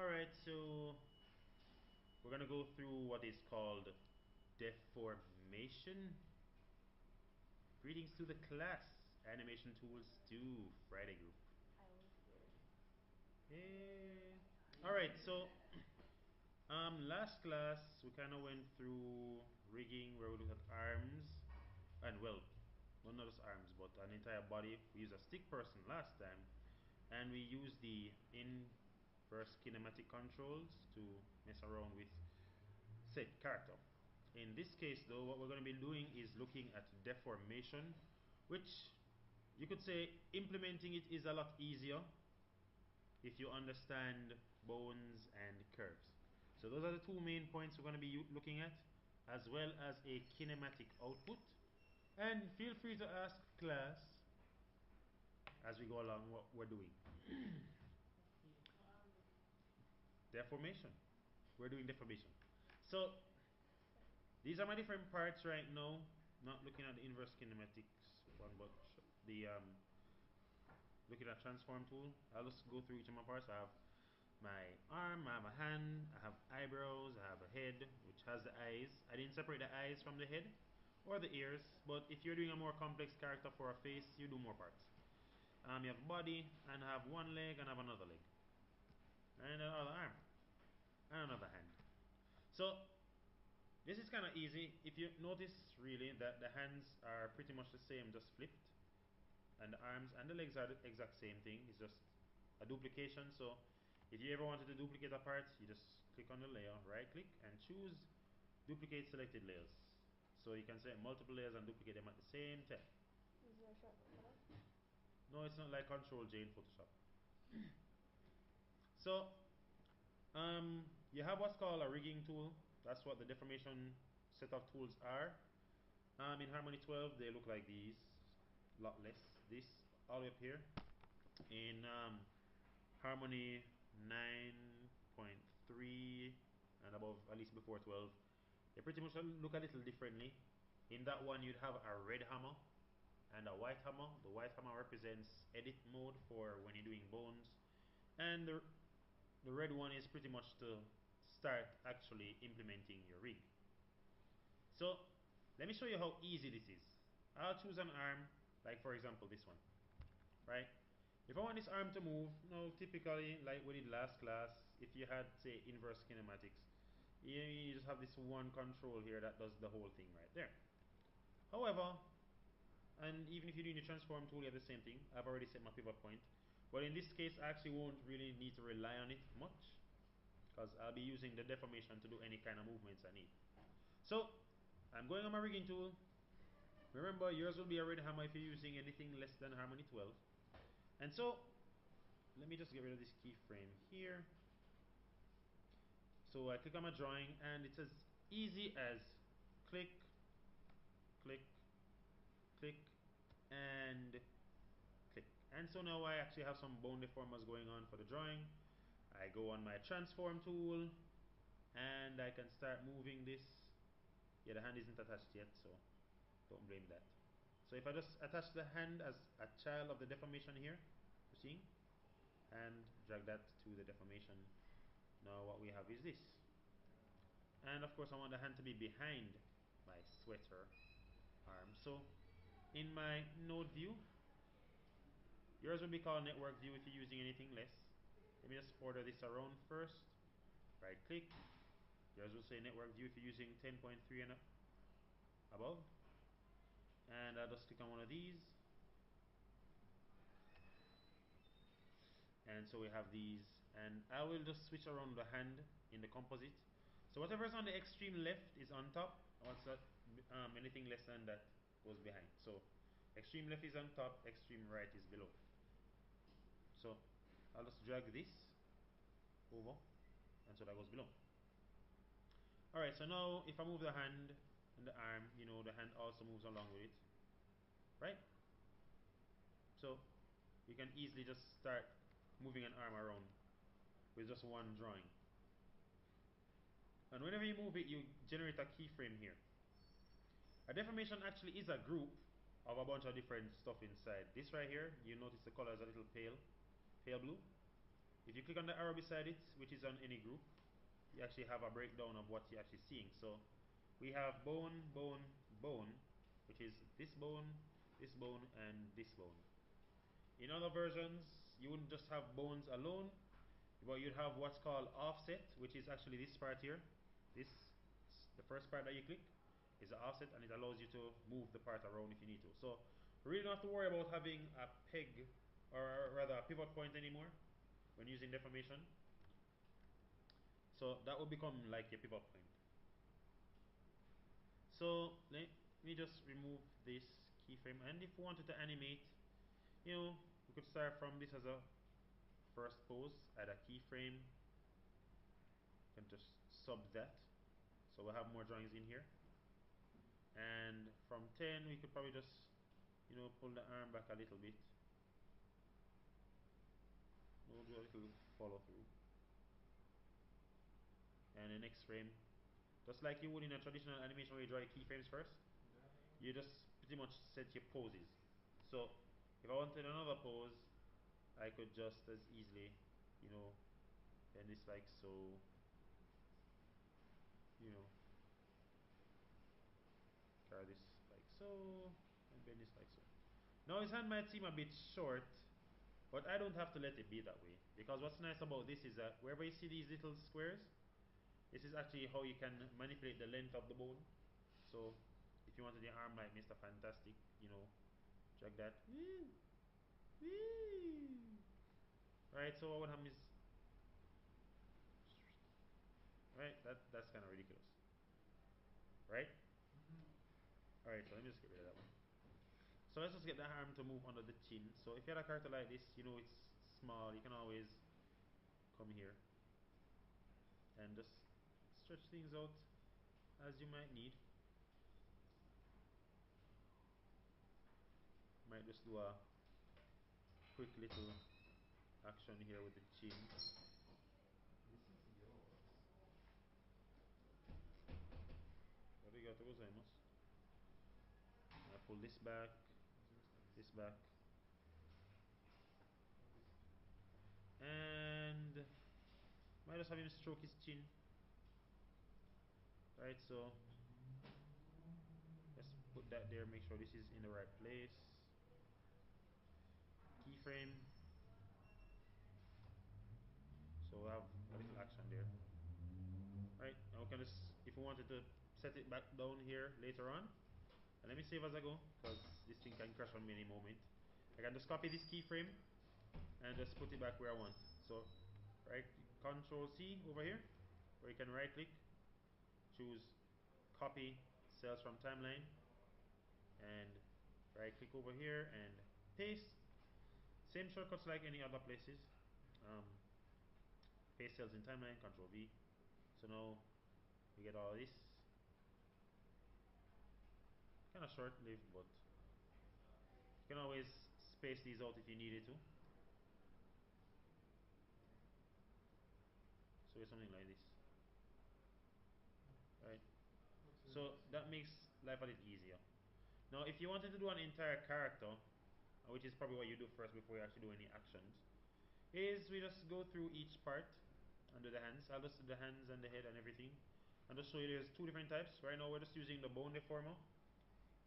Alright, so we're gonna go through what is called deformation. Greetings to the class. Animation tools 2 Friday group. Hey. Alright, so last class we kinda went through rigging where we looked at arms and well, not just arms but an entire body. We used a stick person last time and we used the inverse kinematic controls to mess around with said character. In this case though, what we're going to be doing is looking at deformation, which you could say implementing it is a lot easier if you understand bones and curves. So those are the two main points we're going to be looking at, as well as a kinematic output. And feel free to ask class as we go along what we're doing. Deformation. We're doing deformation. So these are my different parts right now. Not looking at the inverse kinematics one, but the looking at transform tool. I'll just go through each of my parts. I have my arm, I have a hand, I have eyebrows, I have a head which has the eyes. I didn't separate the eyes from the head or the ears, but if you're doing a more complex character for a face, you do more parts. You have body, and I have one leg, and I have another leg, and another arm, and another hand. So this is kind of easy. If you notice really that the hands are pretty much the same, just flipped, and the arms and the legs are the exact same thing. It's just a duplication. So if you ever wanted to duplicate a part, you just click on the layer, right click, and choose duplicate selected layers. So you can select multiple layers and duplicate them at the same time. Is there a shortcut for that? No, it's not like Control J in Photoshop. So you have what's called a rigging tool. That's what the deformation set of tools are. In Harmony 12, they look like these, a lot less. This all the way up here. In Harmony 9.3 and above, at least before 12, they pretty much look a little differently. In that one, you'd have a red hammer and a white hammer. The white hammer represents edit mode for when you're doing bones, and the red one is pretty much to start actually implementing your rig. So let me show you how easy this is. I'll choose an arm, like for example this one, right? If I want this arm to move, typically like we did last class, if you had say inverse kinematics, you just have this one control here that does the whole thing right there. However, and even if you're doing the transform tool, you have the same thing. I've already set my pivot point. But in this case, I actually won't really need to rely on it much, because I'll be using the deformation to do any kind of movements I need. So I'm going on my rigging tool. Remember, yours will be a red hammer if you're using anything less than Harmony 12. And so let me just get rid of this keyframe here. So I click on my drawing, and it's as easy as click, click, click, and click. And so now I actually have some bone deformers going on for the drawing. I go on my transform tool, and I can start moving this. Yeah, the hand isn't attached yet, so don't blame that. So if I just attach the hand as a child of the deformation here, you see, and drag that to the deformation, now what we have is this. And of course I want the hand to be behind my sweater arm. So in my node view, yours will be called network view if you're using anything less. Let me just order this around first. Right click. Yours will say network view if you're using 10.3 and up. above, and I'll just click on one of these, and so we have these, and I will just switch around the hand in the composite. So whatever is on the extreme left is on top, what's that, anything less than that goes behind. So extreme left is on top, extreme right is below. So I'll just drag this over, and so that goes below. Alright, so now if I move the hand and the arm, you know, the hand also moves along with it, right? So you can easily just start moving an arm around with just one drawing. And whenever you move it, you generate a keyframe here. A deformation actually is a group of a bunch of different stuff inside. This right here, you notice the color is a little pale blue. If you click on the arrow beside it, which is on any group, you actually have a breakdown of what you're actually seeing. So we have bone, bone, bone, which is this bone, and this bone. In other versions, you wouldn't just have bones alone, but you'd have what's called offset, which is actually this part here. This, the first part that you click, is the offset, and it allows you to move the part around if you need to. So we really don't have to worry about having a peg, or rather a pivot point anymore when using deformation. So that will become like your pivot point. So let me just remove this keyframe, and if we wanted to animate, you know, we could start from this as a first pose, add a keyframe, can just sub that, so we'll have more drawings in here. And from 10 we could probably just, you know, pull the arm back a little bit. We'll do a little follow through. And the next frame, just like you would in a traditional animation where you draw your keyframes first, you just pretty much set your poses. So if I wanted another pose, I could just as easily, you know, bend this like so, you know, carry this like so, and bend this like so. Now his hand might seem a bit short, but I don't have to let it be that way, because what's nice about this is that wherever you see these little squares, this is actually how you can manipulate the length of the bone. So if you wanted your arm like Mr. Fantastic, you know, drag that. Right, so what happens is, right, that's kind of ridiculous, right? Alright, so let me just get rid of that one. So let's just get the arm to move under the chin. So if you had a character like this, you know, it's small, you can always come here and just stretch things out as you might need. Might just do a quick little action here with the chin. Arigato gozaimasu. I pull this back, this back, and might just have him stroke his chin. Right, so let's put that there, make sure this is in the right place. Keyframe. So we'll have a little action there. Right, now we can just, if we wanted to set it back down here later on, and let me save as I go, because this thing can crash on me any moment. I can just copy this keyframe and just put it back where I want. So right, Control C over here, or you can right click, choose copy cells from timeline, and right click over here and paste. Same shortcuts like any other places. Paste cells in timeline, Control V. So now we get all this. Kind of short lived, but you can always space these out if you needed to. So it's something like this. Right. So that makes life a little easier. Now if you wanted to do an entire character, which is probably what you do first before you actually do any actions, is we just go through each part and do the hands. I'll just do the hands and the head and everything, and just show you there's two different types. Right now we're just using the bone deformer.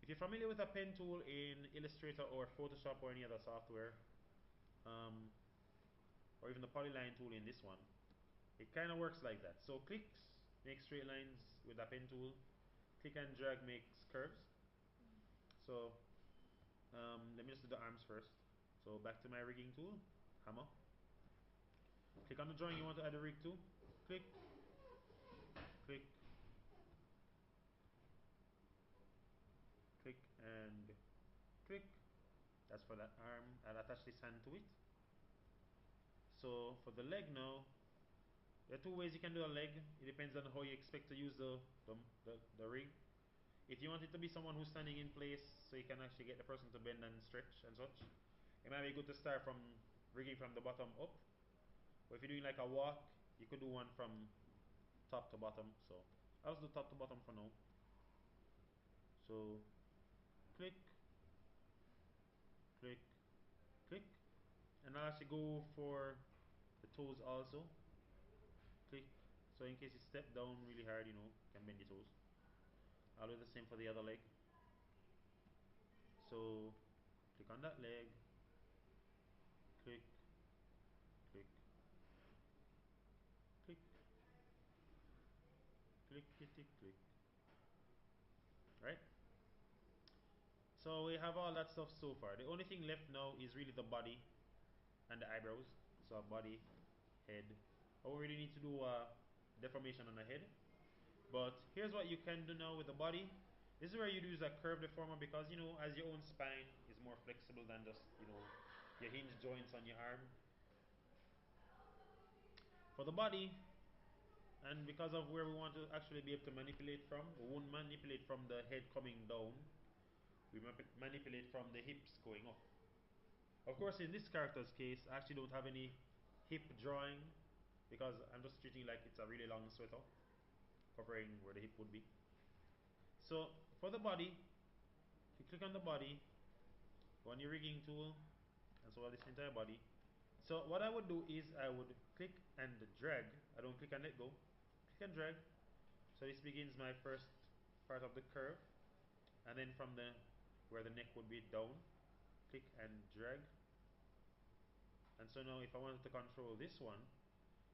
If you're familiar with a pen tool in Illustrator or Photoshop or any other software, or even the polyline tool in this one, it kind of works like that. So clicks, make straight lines with a pen tool, click and drag makes curves. So let me just do the arms first. So back to my rigging tool, hammer. Click on the drawing you want to add a rig to. Click, click, click, and click. That's for that arm. I'll attach this hand to it. So for the leg now, there are two ways you can do a leg. It depends on how you expect to use the rig. If you want it to be someone who's standing in place so you can actually get the person to bend and stretch and such, it might be good to start from rigging from the bottom up. Or if you're doing like a walk, you could do one from top to bottom. So I'll just do top to bottom for now. So click, click, click, and I'll actually go for the toes also. Click, so in case you step down really hard, you can bend your toes. I'll do the same for the other leg. So click on that leg, click, click, click, click, click, click, click. Right? So we have all that stuff so far. The only thing left now is really the body and the eyebrows. So body, head. I don't really need to do a deformation on the head. But here's what you can do now with the body. This is where you use a curve deformer because as your own spine is more flexible than just your hinge joints on your arm. For the body, and because of where we want to actually be able to manipulate from, we won't manipulate from the head coming down. We manipulate from the hips going up. Of course, in this character's case, I actually don't have any hip drawing because I'm just treating it like it's a really long sweater covering where the hip would be. So for the body, if you click on the body, go on your rigging tool, and so this entire body. So what I would do is I would click and drag. I don't click and let go. Click and drag. So this begins my first part of the curve, and then from where the neck would be down, click and drag. And so now if I wanted to control this one,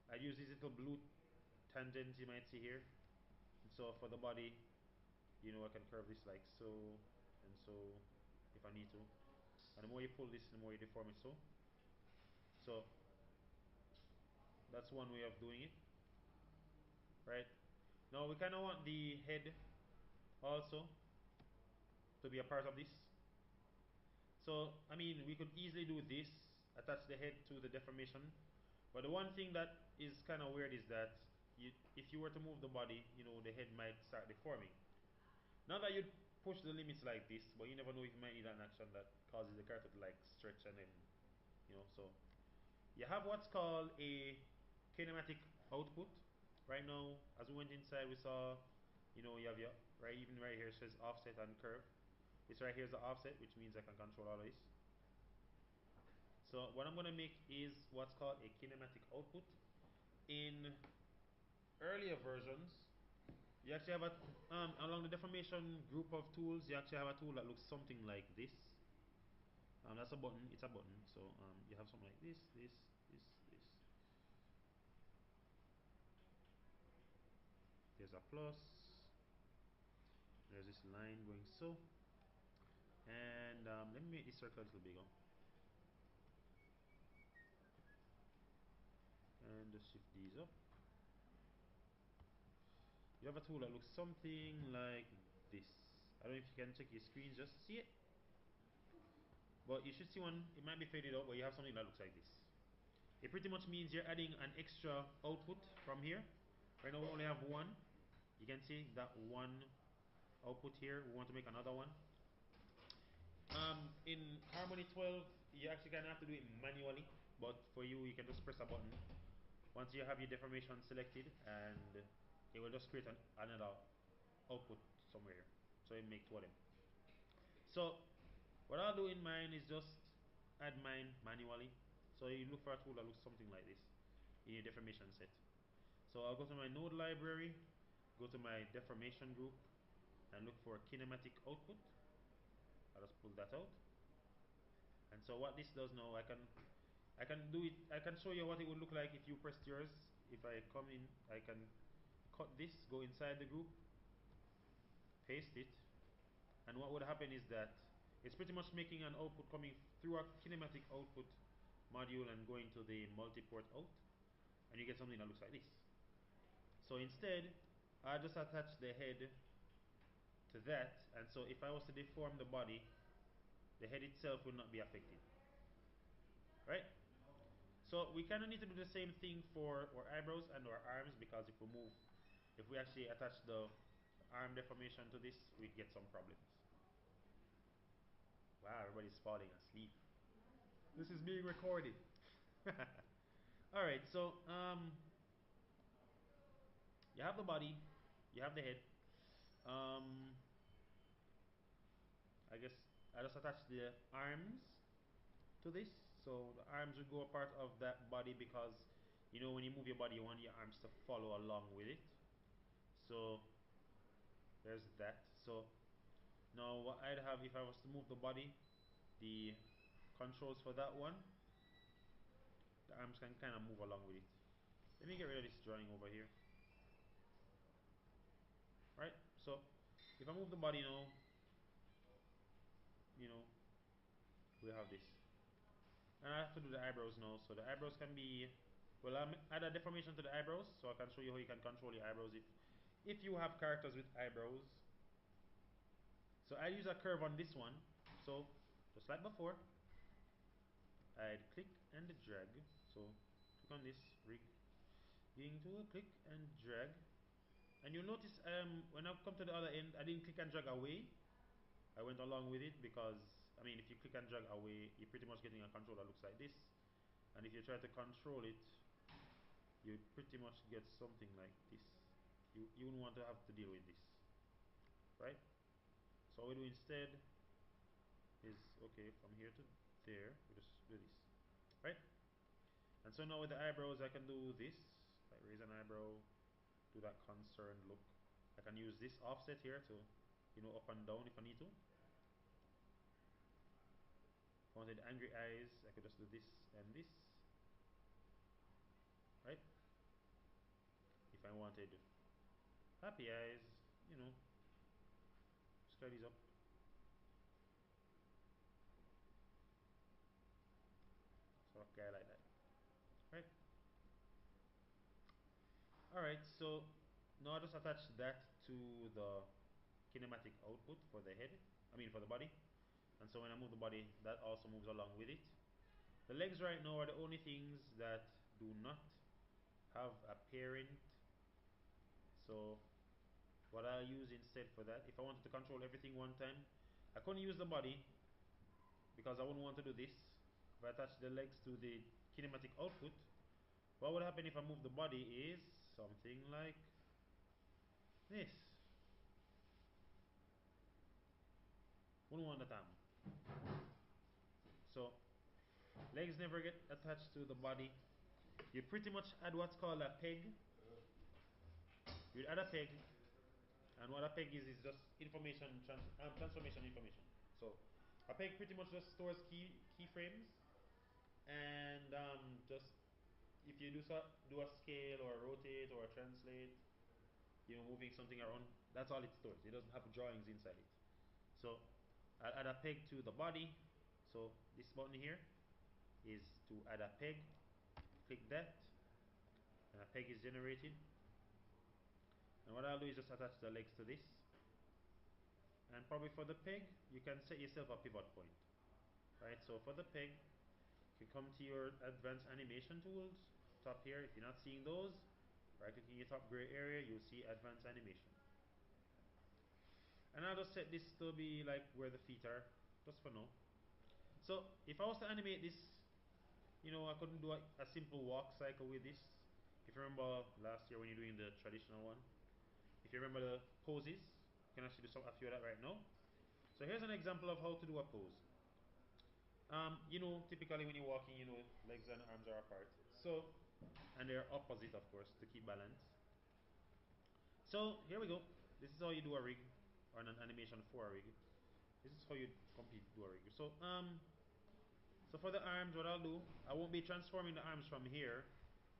I use these little blue tangents you might see here. And so for the body, I can curve this like so and so if I need to. And the more you pull this, the more you deform it so. So that's one way of doing it. Right? Now we kind of want the head also to be a part of this. So, I mean, we could easily do this, attach the head to the deformation. But the one thing that is kind of weird is that if you were to move the body, the head might start deforming. Not that you'd push the limits like this, but you never know if you might need an action that causes the character to like stretch and then, so. You have what's called a kinematic output. Right now, as we went inside, we saw, you have your, even right here it says offset and curve. This right here is the offset, which means I can control all of this. So what I'm going to make is what's called a kinematic output. In earlier versions, you actually have along the deformation group of tools, you actually have a tool that looks something like this. That's a button, it's a button. So you have something like this, this. There's a plus. There's this line going so. And let me make this circle a little bigger. And just shift these up. You have a tool that looks something like this. I don't know if you can check your screens just to see it. But you should see one, it might be faded out, but you have something that looks like this. It pretty much means you're adding an extra output from here. Right now we only have one. You can see that one output here. We want to make another one. In Harmony 12, you actually kind of have to do it manually, but for you can just press a button once you have your deformation selected, and it will just create another output somewhere here. So it makes two of them. So what I'll do in mine is just add mine manually. So you look for a tool that looks something like this in your deformation set. So I'll go to my node library, go to my deformation group, and look for kinematic output. I'll just pull that out. And so what this does now, I can do it. I can show you what it would look like if you pressed yours. If I come in, I can cut this, go inside the group, paste it, and what would happen is that it's pretty much making an output coming through a kinematic output module and going to the multi-port out, and you get something that looks like this. So instead, I just attach the head to that, and so if I was to deform the body, the head itself will not be affected, right? So we kind of need to do the same thing for our eyebrows and our arms, because if we actually attach the arm deformation to this, we'd get some problems. Wow, everybody's falling asleep. This is being recorded. Alright, so you have the body, you have the head. I guess I just attach the arms to this. So the arms will go a part of that body, because you know when you move your body, you want your arms to follow along with it. So there's that. So now what I'd have, if I was to move the body, the controls for that one, the arms can kind of move along with it. Let me get rid of this drawing over here. Right, so if I move the body now, you know, we have this. And I have to do the eyebrows now. So the eyebrows can be, well, I'm add a deformation to the eyebrows, so I can show you how you can control your eyebrows if you have characters with eyebrows. So I use a curve on this one. So just like before, I'd click and drag. So click on this, rig, going to click and drag, and you'll notice when I come to the other end, I didn't click and drag away. I went along with it, because I mean, if you click and drag away, you're pretty much getting a control that looks like this, and if you try to control it, you pretty much get something like this. You wouldn't want to have to deal with this, right? So what we do instead is, okay, from here to there, we just do this, right? And so now with the eyebrows, I can do this, like raise an eyebrow, do that concerned look. I can use this offset here to, you know, up and down if I need to. If I wanted angry eyes, I could just do this and this, right? If I wanted happy eyes, you know, scale these up. So okay, like that, right? Alright, so now I just attach that to the kinematic output for the head, I mean for the body. And so when I move the body, that also moves along with it. The legs right now are the only things that do not have a parent. So what I'll use instead for that, if I wanted to control everything one time, I couldn't use the body because I wouldn't want to do this. If I attach the legs to the kinematic output, what would happen if I move the body is something like this. Wouldn't want that arm. So legs never get attached to the body. You pretty much add what's called a peg. You add a peg, and what a peg is just information transformation information. So a peg pretty much just stores keyframes, and just if you do a scale or a rotate or a translate, you know, moving something around, that's all it stores. It doesn't have drawings inside it. So I'll add a peg to the body. So this button here is to add a peg. Click that, and a peg is generated. And what I'll do is just attach the legs to this. And probably for the peg, you can set yourself a pivot point. Right, so for the peg, you come to your advanced animation tools, top here. If you're not seeing those, right click in your top gray area, you'll see advanced animation. And I'll just set this to be like where the feet are, just for now. So if I was to animate this, you know, I couldn't do a simple walk cycle with this. If you remember last year when you're doing the traditional one, if you remember the poses, you can actually do a few of that right now. So here's an example of how to do a pose. You know, typically when you're walking, you know, legs and arms are apart. So, and they're opposite, of course, to keep balance. So here we go. This is how you do a rig, or an animation for a rig. This is how you do a rig. So, so for the arms, what I'll do, I won't be transforming the arms from here,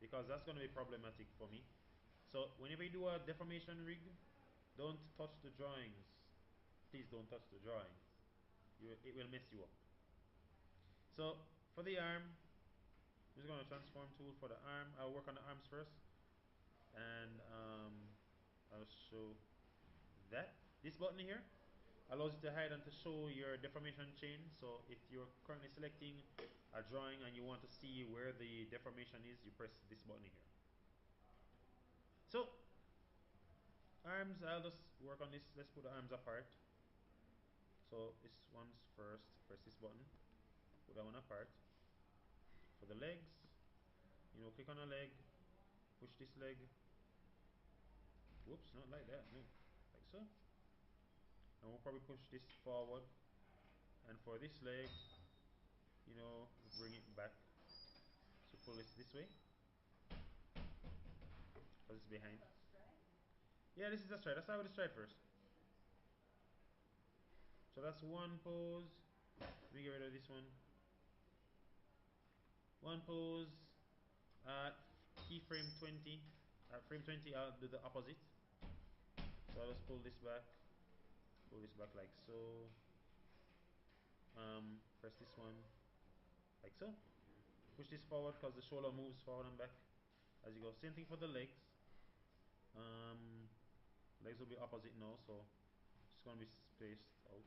because that's going to be problematic for me. So whenever you do a deformation rig, don't touch the drawings. please don't touch the drawing. It will mess you up. So for the arm, I'm just going to transform tool for the arm. I'll work on the arms first, and I'll show that. This button here allows you to hide and to show your deformation chain. So if you're currently selecting a drawing and you want to see where the deformation is, you press this button here. So arms, I'll just work on this. Let's put the arms apart. So this one's first. Press this button. Put that one apart. For the legs, click on a leg. Push this leg. Whoops, not like that. No, like so. And we'll probably push this forward. And for this leg, bring it back. So pull this way. Because it's behind. Yeah, this is a stride. Let's start with the stride first. So that's one pose. Let me get rid of this one. One pose. Keyframe 20. At frame 20, I'll do the opposite. So I'll just pull this back. Pull this back like so. Press this one like so. Push this forward because the shoulder moves forward and back as you go. Same thing for the legs. Legs will be opposite now, so it's going to be spaced out.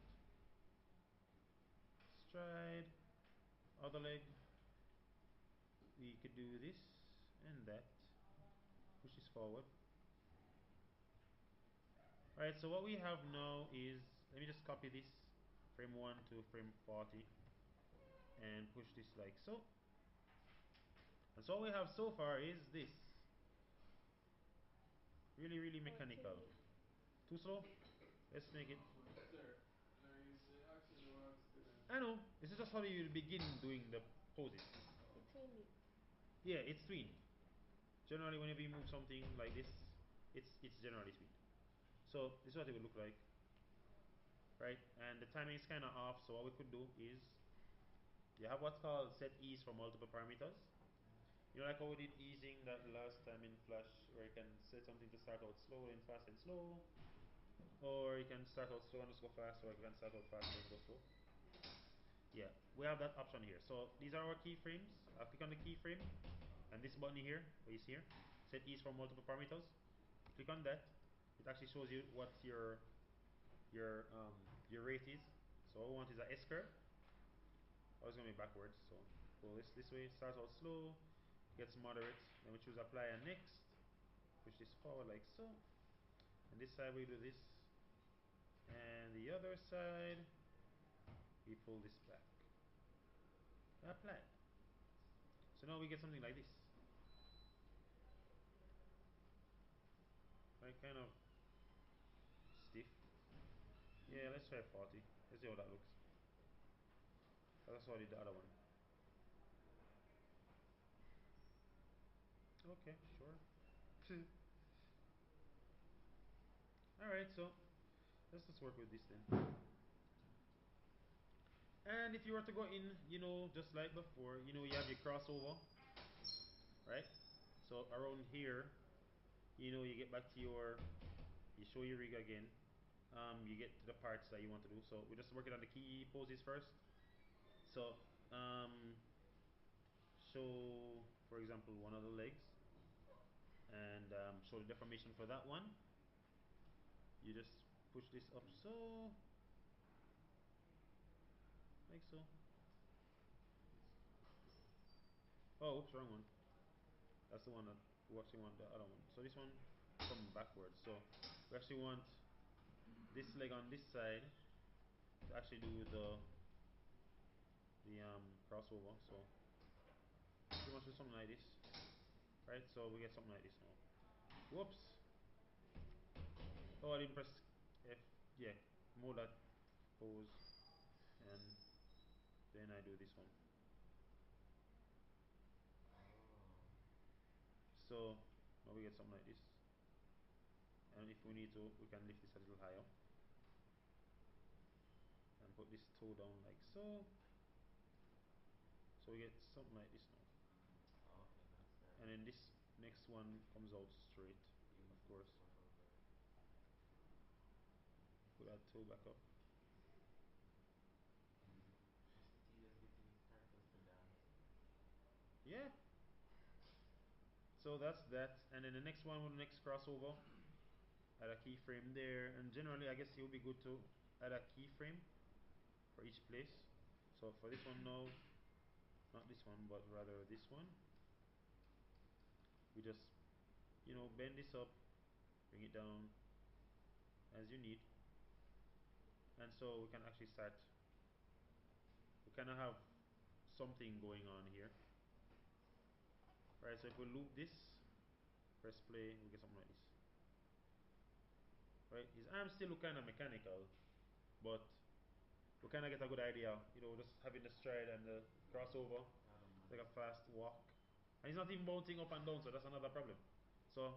Stride. Other leg. We could do this and that. Push this forward. Alright, so what we have now is, let me just copy this frame 1 to frame 40 and push this like so. And so what we have so far is this. Really, really mechanical. Too slow? Let's make it. Sir, no, you actually know how to do that. I know. This is just how you begin doing the poses. Yeah, it's tween. Generally, whenever you move something like this, it's generally tween. So this is what it would look like, right? And the timing is kind of off. So what we could do is, you have what's called set ease for multiple parameters. Like how we did easing that last time in Flash, where you can set something to start out slow and fast and slow, or you can start out slow and just go fast, or you can start out fast and go slow. Yeah, we have that option here. So these are our keyframes. I'll click on the keyframe, and this button here, what you see here, set ease for multiple parameters. Click on that. It actually shows you what your rate is. So what we want is a S curve. Oh, it's gonna be backwards. So pull this way. Starts out slow, gets moderate. Then we choose apply and next. Push this forward like so. And this side we do this. And the other side, we pull this back. Apply. So now we get something like this. Right, kind of stiff. Yeah, let's try 40. Let's see how that looks. That's how I did the other one. Okay, sure. Alright, so let's just work with this then. And if you were to go in, just like before, you have your crossover, right? So around here, you get back to you show your rig again. You get to the parts that you want to do. So we're just working on the key poses first. So show, for example, one of the legs, and show the deformation for that one. You just push this up so, like so. Oh, oops, wrong one. That's the one that we actually want, the other one. So this one come backwards. So we actually want this leg on this side to actually do the crossover. So pretty much do something like this, right? So we get something like this now. Whoops. Oh, I didn't press F. Yeah, move that pose, and then I do this one. So now we get something like this. And if we need to, we can lift this a little higher and put this toe down like so. So we get something like this now. And then this next one comes out straight, of course. Put that tool back up. Must be tedious getting these characters to dance. Yeah. So that's that, and then the next one with the next crossover, add a keyframe there, and generally I guess it would be good to add a keyframe for each place. So for this one now, not this one, but rather this one, we just bend this up, bring it down as you need, and so we can actually start. We kind of have something going on here, right? So if we loop this, press play, we get something like this, right? His arms still look kind of mechanical, but we kind of get a good idea, just having the stride and the crossover, like a fast walk. And he's not even bouncing up and down, so that's another problem. So,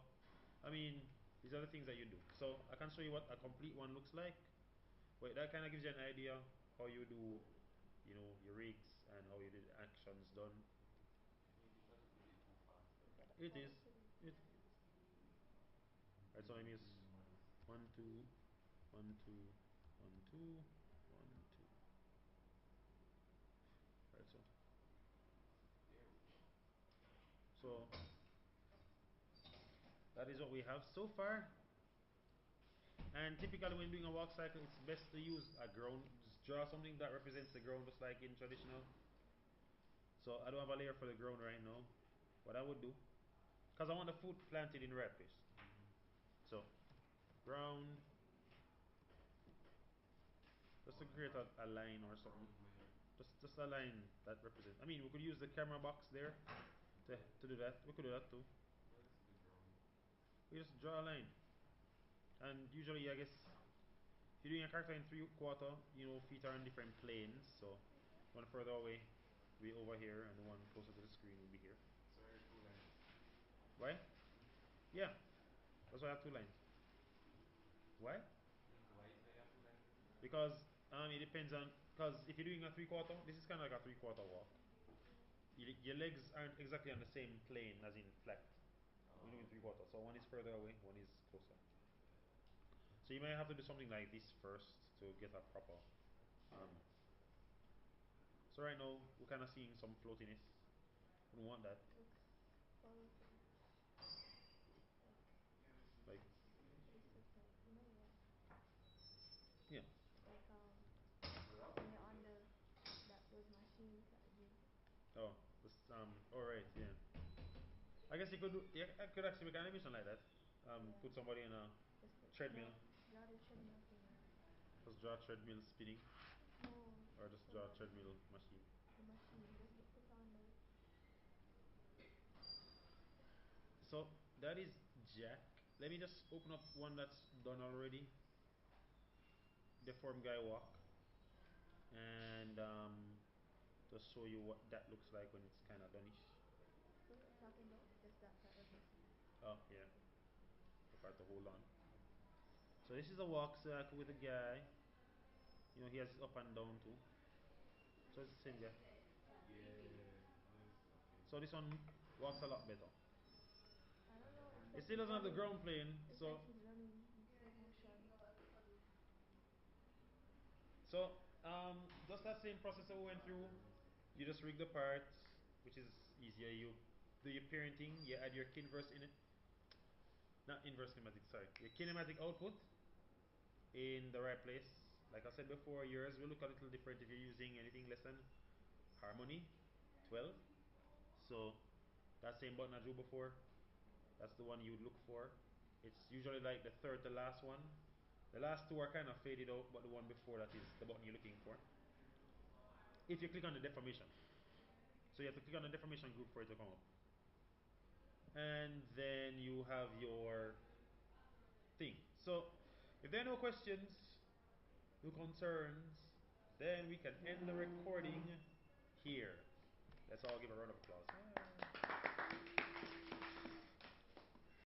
I mean, these are the things that you do. So I can show you what a complete one looks like. But that kind of gives you an idea how you do, your rigs and how you did actions done. Maybe it's a little bit too fast for me. It is. Right, so I mean, it's Minimalist. 1, 2, 1, 2, 1, 2, 1, 2. Right, so. There we go. So that is what we have so far. And typically when doing a walk cycle, it's best to use a ground. Just draw something that represents the ground, just like in traditional. So I don't have a layer for the ground right now. What I would do, because I want the foot planted in the right place. So ground, just to create a line or something. Just a line that represents. I mean, we could use the camera box there to do that. We could do that too. Where's the ground? We just draw a line. And usually, I guess, if you're doing a character in 3/4, feet are on different planes. So one further away will be over here, and the one closer to the screen will be here. So there are two lines. Why? Yeah, that's why I have two lines. Why? Why is there two lines? Because it depends on, because if you're doing a 3/4, this is kind of like a 3/4 walk. Your legs aren't exactly on the same plane as in flat. We're doing 3/4, so one is further away, one is closer. So you might have to do something like this first to get a proper. So right now we're kind of seeing some floatiness. We don't want that. Looks colorful. Like This looks like yeah. yeah. Like when you're on those machines at the gym. Oh, this all right, yeah. I guess you could do. Yeah, I could actually make an animation like that. Yeah. Put somebody in a Just treadmill. draw the treadmill thing. Just draw a treadmill spinning, No. or just draw a treadmill machine. The machine. Just put on the. So that is Jack. Let me just open up one that's done already. Deform guy walk, and just show you what that looks like when it's kind of done-ish. What are you talking about? Just that part right there. Oh yeah, the part to hold on. So this is a walk cycle with a guy. He has up and down too. So it's the same guy. Yeah, nice, okay. So this one walks a lot better. I don't know. It's It like still he's doesn't have the running. ground plane, It's so like he's running in slow motion. just that same process that we went through. You just rig the parts, which is easier. You do your parenting. You add your kinverse in it. Not inverse kinematic. Sorry, your kinematic output in the right place. Like I said before, yours will look a little different if you're using anything less than harmony 12. So that same button I drew before, that's the one you would look for. It's usually like the third to last one. The last two are kind of faded out, but the one before that is the button you're looking for. If you click on the deformation, so you have to click on the deformation group for it to come up. And then you have your thing. So if there are no questions, no concerns, then we can end the recording here. Let's all give a round of applause.